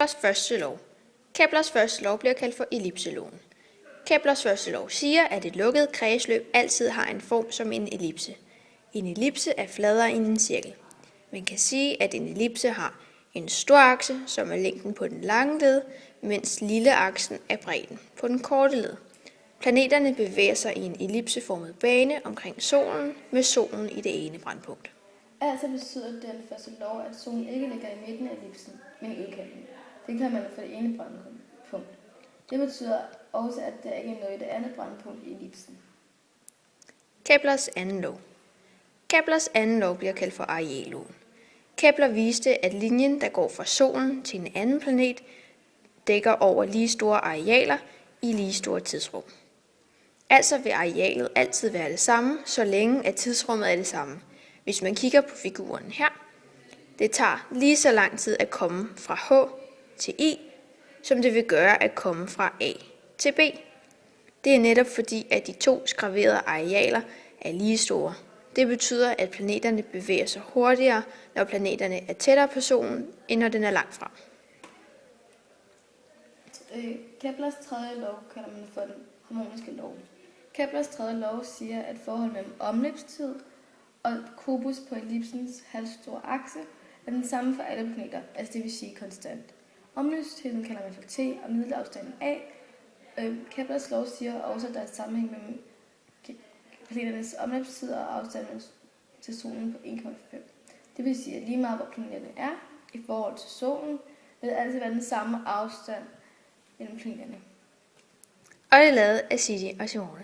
Keplers første lov. Keplers første lov bliver kaldt for ellipseloven. Keplers første lov siger, at et lukket kredsløb altid har en form som en ellipse. En ellipse er fladere end en cirkel. Man kan sige, at en ellipse har en stor akse, som er længden på den lange led, mens lille aksen er bredden på den korte led. Planeterne bevæger sig i en ellipseformet bane omkring solen, med solen i det ene brændpunkt. Altså betyder den første lov, at solen ikke ligger i midten af ellipsen, men i udkanten. Det kan man for det ene brændpunkt. Det betyder også, at der ikke er noget i det andet brændpunkt i ellipsen. Keplers anden lov. Keplers anden lov bliver kaldt for arealloven. Kepler viste, at linjen, der går fra solen til en anden planet, dækker over lige store arealer i lige store tidsrum. Altså vil arealet altid være det samme, så længe at tidsrummet er det samme. Hvis man kigger på figuren her, det tager lige så lang tid at komme fra H til I, som det vil gøre at komme fra A til B. Det er netop fordi, at de to skraverede arealer er lige store. Det betyder, at planeterne bevæger sig hurtigere, når planeterne er tættere på solen, end når den er langt fra. Keplers tredje lov kalder man for den harmoniske lov. Keplers tredje lov siger, at forholdet mellem omløbstid og kubus på ellipsens halvstore akse er den samme for alle planeter, altså det vil sige konstant. Omløbstiden kalder man for T, og middelafstanden A. Keplers lov siger også, at der er et sammenhæng mellem planeternes omløbstid og afstanden til solen på 1,5. Det vil sige, at lige meget hvor planeterne er i forhold til solen, vil det altid være den samme afstand mellem planeterne. Og det er lavet af Sidi og Simone.